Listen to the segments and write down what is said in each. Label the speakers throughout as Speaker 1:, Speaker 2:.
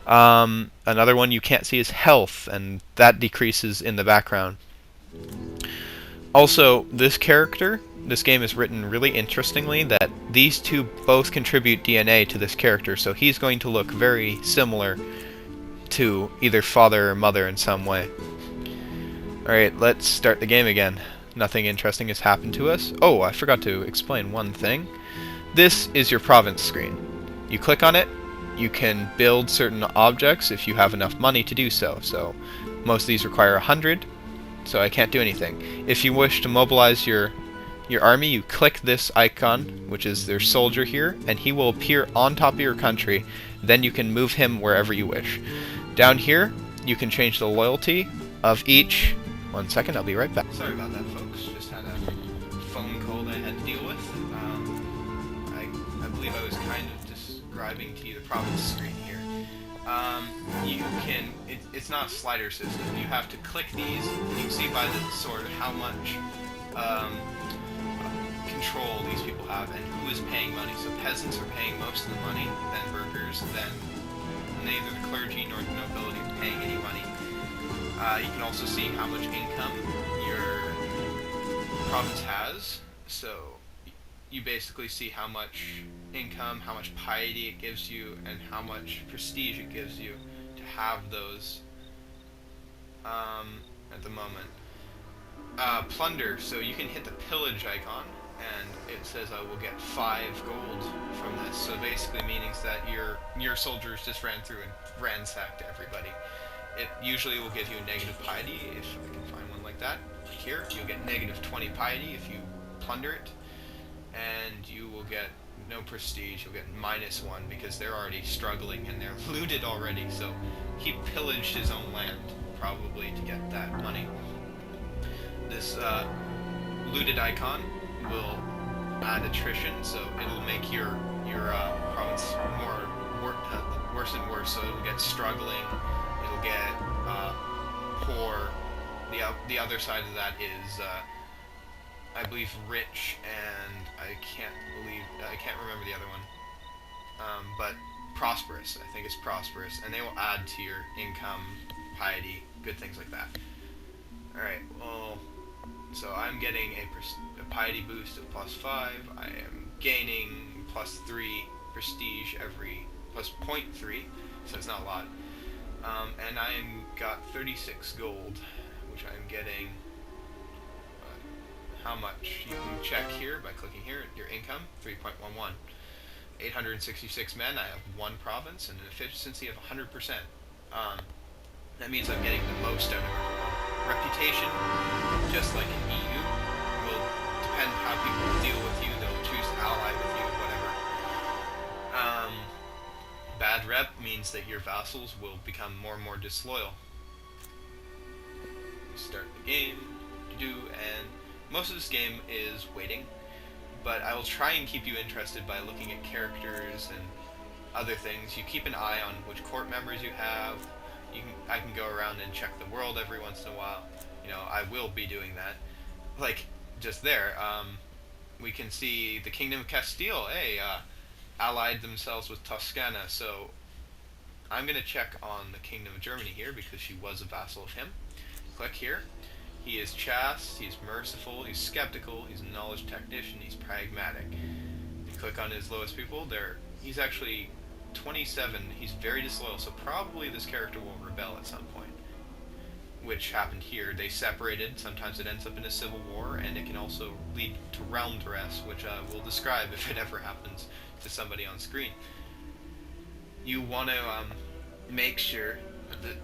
Speaker 1: Another one you can't see is health, and that decreases in the background. Also, this game is written really interestingly that these two both contribute DNA to this character, so he's going to look very similar to either father or mother in some way. Alright, let's start the game again. Nothing interesting has happened to us. Oh, I forgot to explain one thing. This is your province screen. You click on it, you can build certain objects if you have enough money to do so. So most of these require 100, so I can't do anything. If you wish to mobilize your army, you click this icon, which is their soldier here, and he will appear on top of your country. Then you can move him wherever you wish. Down here, you can change the loyalty of each. 1 second, I'll be right back. Sorry about that, folks. Just had a phone call that I had to deal with. I believe I was kind of describing to you the province screen here. You can, it's not a slider system. You have to click these. You can see by the sword how much control these people have and who is paying money. So peasants are paying most of the money, then workers, then neither the clergy nor the nobility are paying any money. You can also see how much income your province has. So you basically see how much income, how much piety it gives you, and how much prestige it gives you to have those at the moment. Plunder, so you can hit the pillage icon, and it says I will get 5 gold from this. So basically meaning that your soldiers just ran through and ransacked everybody. It usually will give you a negative piety, if I can find one like that. Here, you'll get negative 20 piety if you plunder it, and you will get no prestige. You'll get -1 because they're already struggling and they're looted already. So he pillaged his own land, probably to get that money. This looted icon will add attrition, so it'll make your province worse and worse. So it'll get struggling. It'll get poor. The other side of that is I believe rich, and I can't remember the other one. But prosperous. I think it's prosperous, and they will add to your income, piety, good things like that. All right. Well, so I'm getting a piety boost of +5. I am gaining +3 prestige every +0.3, so it's not a lot. And I'm got 36 gold, which I'm getting. How much? You can check here by clicking here. Your income 3.11. 866 men. I have 1 province and an efficiency of 100%. That means I'm getting the most out of everyone. Reputation, just like in EU, will depend how people deal with you. They'll choose to ally with you, whatever. Bad rep means that your vassals will become more and more disloyal. Start the game, and most of this game is waiting, but I will try and keep you interested by looking at characters and other things. You keep an eye on which court members you have. I can go around and check the world every once in a while. You know, I will be doing that. Like, just there, we can see the Kingdom of Castile, allied themselves with Toscana, so I'm going to check on the Kingdom of Germany here because she was a vassal of him. Click here. He is chaste, he's merciful, he's skeptical, he's a knowledge technician, he's pragmatic. You click on his lowest people, he's actually 27, he's very disloyal, so probably this character will rebel at some point. Which happened here. They separated, sometimes it ends up in a civil war, and it can also lead to realm duress, which I will describe if it ever happens to somebody on screen. You want to make sure,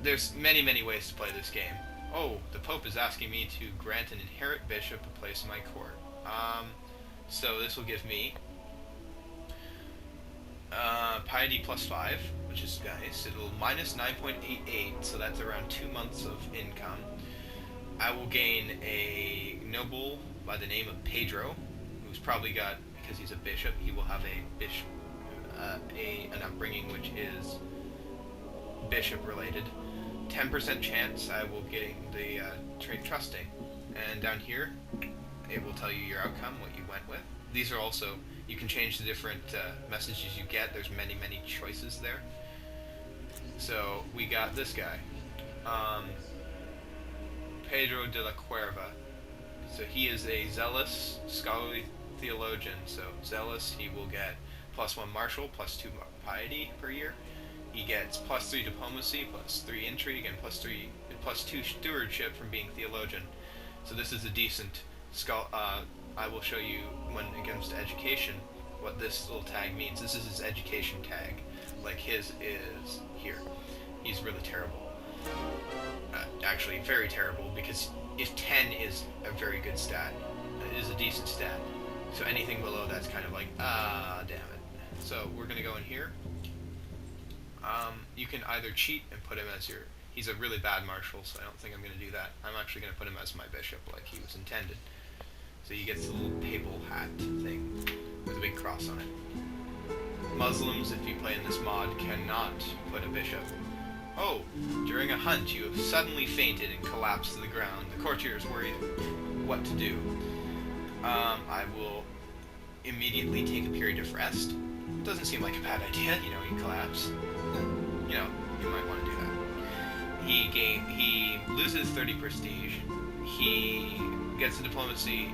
Speaker 1: there's many ways to play this game. Oh, the Pope is asking me to grant an inherent bishop a place in my court. So this will give me piety +5, which is nice. It'll -9.88, so that's around 2 months of income. I will gain a noble by the name of Pedro, who's probably got, because he's a bishop, he will have an upbringing which is bishop related. 10% chance I will get the trait trusting, and down here it will tell you your outcome, what you went with. These are also, you can change the different messages you get. There's many choices there. So we got this guy, Pedro de la Cuerva. So he is a zealous, scholarly theologian. So zealous, he will get +1 martial, +2 piety per year. He gets +3 diplomacy, +3 intrigue, and +2 stewardship from being theologian. So this is a decent I will show you when it comes to education what this little tag means. This is his education tag. Like his is here. He's really terrible. Actually, very terrible, because if 10 is a very good stat, it is a decent stat. So anything below that's kind of like, damn it. So we're going to go in here. You can either cheat and put him as your... He's a really bad marshal, so I don't think I'm going to do that. I'm actually going to put him as my bishop, like he was intended. So he gets a little papal hat thing with a big cross on it. Muslims, if you play in this mod, cannot put a bishop. Oh, during a hunt, you have suddenly fainted and collapsed to the ground. The courtiers worry what to do. I will immediately take a period of rest. Doesn't seem like a bad idea, you collapse. You might want to do that. He loses 30 prestige. He gets a diplomacy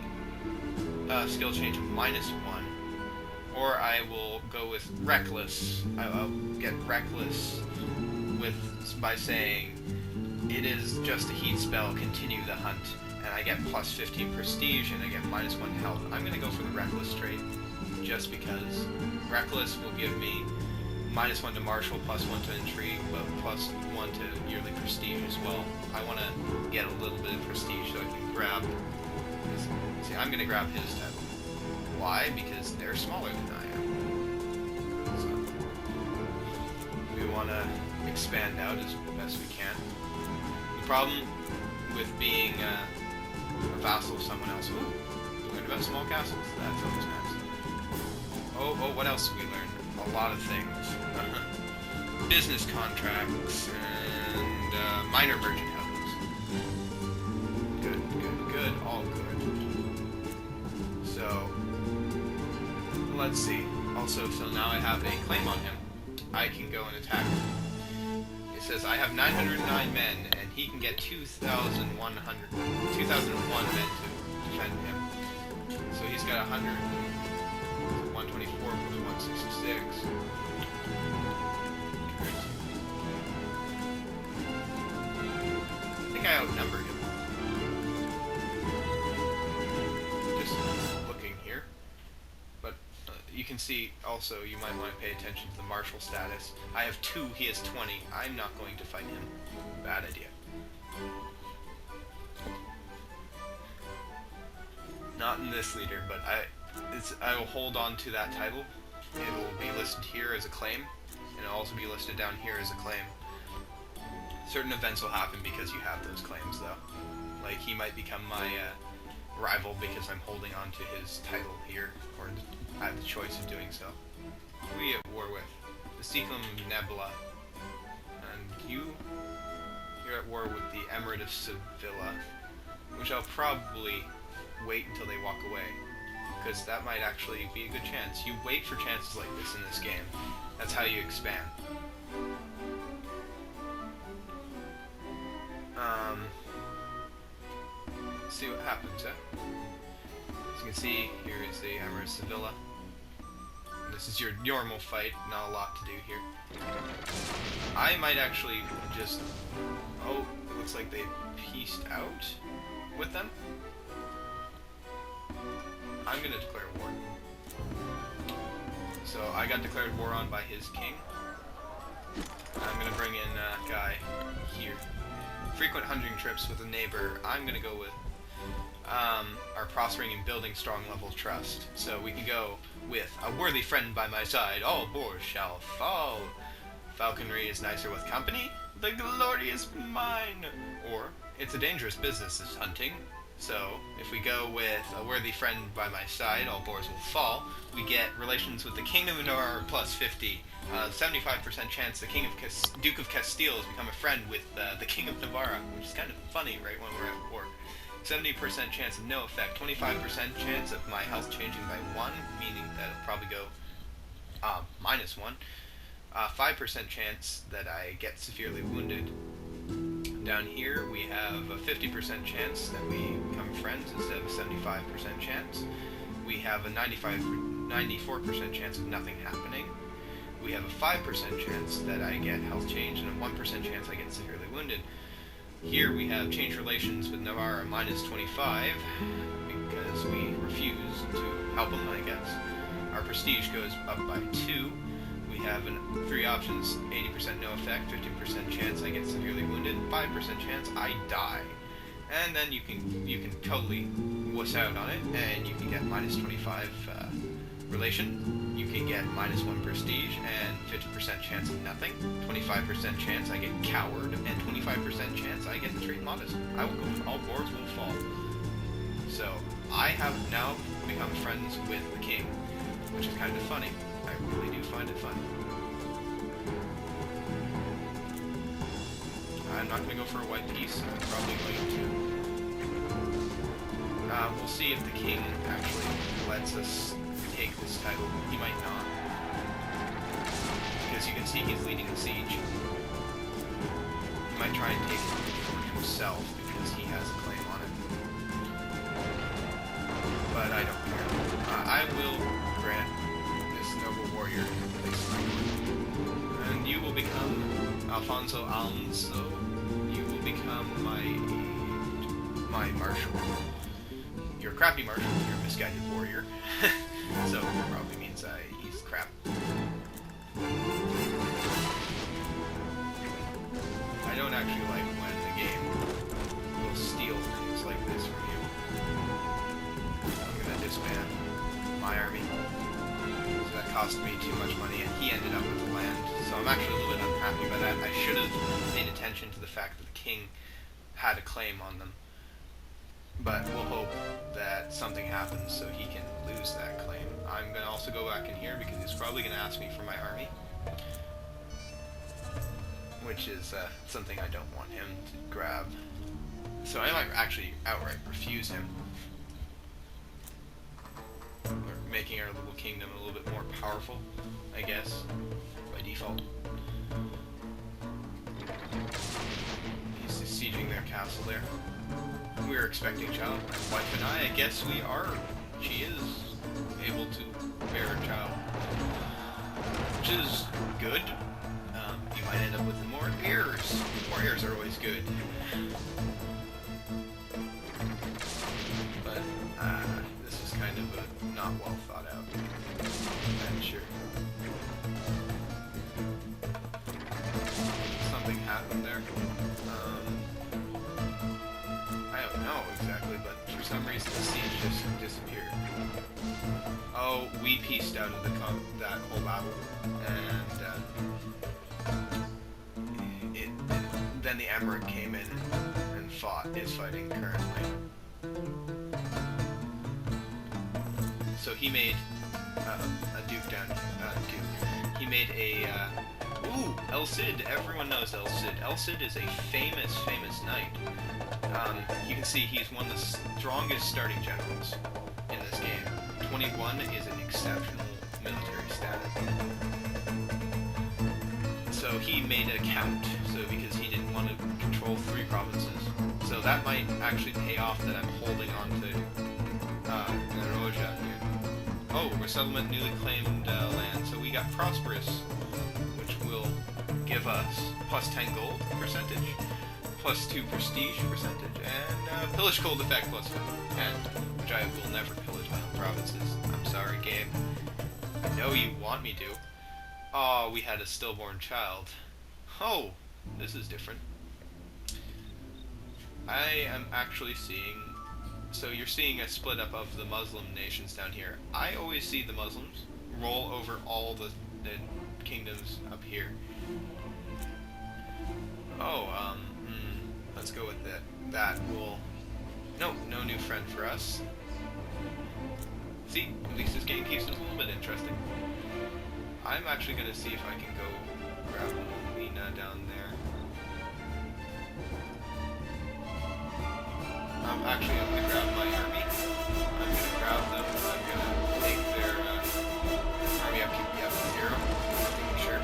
Speaker 1: skill change of -1. Or I will go with reckless. I'll get reckless by saying it is just a heat spell, continue the hunt, and I get +15 prestige and I get -1 health. I'm going to go for the reckless trait just because reckless will give me -1 to martial, +1 to intrigue, but +1 to yearly prestige as well. I want to get a little bit of prestige so I can grab his. See, I'm going to grab his title. Why? Because they're smaller than I am. So we want to expand out as best we can. The problem with being a vassal of someone else. Ooh, we learned about small castles. That's always nice. Oh, what else did we learn? A lot of things. Business contracts and minor merchant houses. Good, all good. So, let's see. Also, so now I have a claim on him. I can go and attack him. It says I have 909 men, and he can get 2,001 men to defend him. So he's got 124 plus 166. I think I outnumbered him. Just looking here. But you can see also, you might want to pay attention to the martial status. I have 2, he has 20. I'm not going to fight him. Bad idea. Not in this leader, but I will hold on to that title. It will be listed here as a claim, and it'll also be listed down here as a claim. Certain events will happen because you have those claims, though. Like, he might become my rival because I'm holding on to his title here, or I have the choice of doing so. Who are you at war with? The Secum Nebula. And you're at war with the Emirate of Sevilla, which I'll probably wait until they walk away, because that might actually be a good chance. You wait for chances like this in this game. That's how you expand. Let's see what happens, As you can see, here is the Emirate of Sevilla. This is your normal fight, not a lot to do here. I might actually just... Oh, it looks like they pieced out with them. I'm going to declare war. So I got declared war on by his king. I'm going to bring in a guy here. Frequent hunting trips with a neighbor. I'm going to go with our prospering and building strong level of trust. So we can go with a worthy friend by my side. All boars shall fall. Falconry is nicer with company. The glory is mine. Or it's a dangerous business, this hunting. So, if we go with a worthy friend by my side, all boars will fall, we get relations with the King of Navarre plus 50. 75% chance the Duke of Castile has become a friend with the King of Navarre, which is kind of funny, right, when we're at war. 70% chance of no effect, 25% chance of my health changing by 1, meaning that it'll probably go -1. 5% chance that I get severely wounded. Down here we have a 50% chance that we become friends instead of a 75% chance. We have a 94% chance of nothing happening. We have a 5% chance that I get health change, and a 1% chance I get severely wounded. Here we have change relations with Navarra minus 25, because we refuse to help him, I guess. Our prestige goes up by 2. We have 3 options: 80% no effect, 15% chance I get severely wounded, 5% chance I die. And then you can totally wuss out on it, and you can get minus 25 relation. You can get minus 1 prestige, and 50% chance of nothing. 25% chance I get coward, and 25% chance I get straight modest. I will go with all boards will fall. So I have now become friends with the king, which is kind of funny. I really do find it funny. I'm not going to go for a white piece. I'm probably going to. We'll see if the king actually lets us take this title. He might not. Because you can see he's leading the siege. He might try and take it for himself because he has a claim on it. But I don't care. I will grant this noble warrior place my court. And you will become Alfonso Alonso. You will become my marshal. You're a crappy marshal, you're a misguided warrior. So it probably means he's crap. I don't actually like when the game will steal things like this from you. I'm gonna disband my army. So that cost me too much money, and he ended up with the land. So I'm actually a little bit unhappy by that. I should have paid attention to the fact that the king had a claim on them. But we'll hope that something happens so he can lose that claim. I'm going to also go back in here because he's probably going to ask me for my army. Which is something I don't want him to grab. So I might actually outright refuse him. We're making our little kingdom a little bit more powerful, I guess, by default. He's besieging their castle there. We were expecting a child. My wife and I guess we are. She is able to bear a child, which is good. You might end up with more heirs. More heirs are always good. But this is kind of a not well thought out venture. Something happened there. I don't know exactly, but for some reason the siege just disappeared. Oh, we pieced out of that whole battle, and then the Emirate came in and is fighting currently. So he made a duke down. He made a. El Cid. Everyone knows El Cid. El Cid is a famous knight. You can see he's one of the strongest starting generals in this game. 21 is an exceptional military status. So he made a count, because he didn't want to control 3 provinces. So that might actually pay off that I'm holding on to Naroja here. Oh, resettlement newly claimed land. So we got prosperous, which will give us plus 10 gold percentage, plus 2 prestige percentage, and pillage cold effect plus 10, which I will never pillage my own provinces. I'm sorry, game. I know you want me to. Oh, we had a stillborn child. Oh, this is different. I am actually seeing... So you're seeing a split up of the Muslim nations down here. I always see the Muslims roll over all the kingdoms up here. Oh, let's go with that. That will... No new friend for us. See, at least this game keeps it a little bit interesting. I'm actually going to see if I can go grab Lena down there. I'm going to grab my army. I'm going to grab them. I'm going to take their army up to 0. Making sure.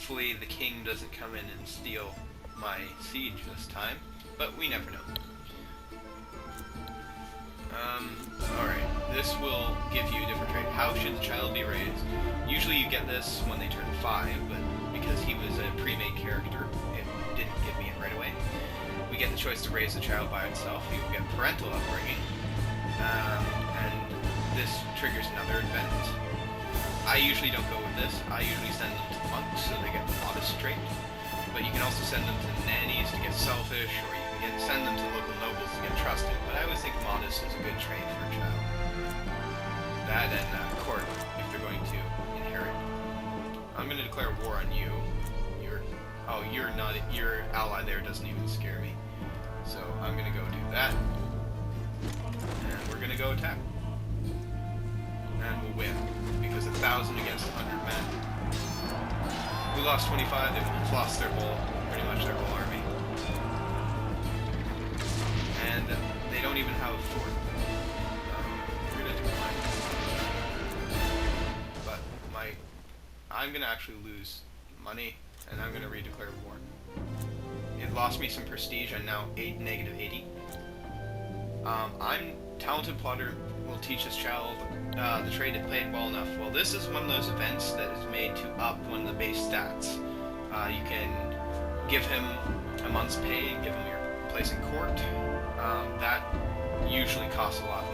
Speaker 1: Hopefully the king doesn't come in and steal my siege this time, but we never know. Alright, this will give you a different trait. How should the child be raised? Usually you get this when they turn 5, but because he was a pre-made character, it didn't give me it right away. We get the choice to raise the child by itself. You will get parental upbringing, and this triggers another event. I usually don't go with this. I usually send them to the monks so they get the modest trait, but you can also send them to the nannies to get selfish, or you can send them to local nobles to get trusted, but I always think modest is a good trait for a child. That and court, if they're going to inherit. I'm going to declare war on you. You're not, your ally there doesn't even scare me. So I'm going to go do that. And we're going to go attack. And we'll win. Because 1,000 against 100 men. We lost 25, they lost their whole, pretty much their whole army. And they don't even have a fort. We're going to decline. But I'm going to actually lose money, and I'm going to redeclare war. It lost me some prestige. I'm now negative 80. I'm talented plotter. Will teach his child the trade if played well enough. Well, this is one of those events that is made to up one of the base stats. You can give him a month's pay, give him your place in court. That usually costs a lot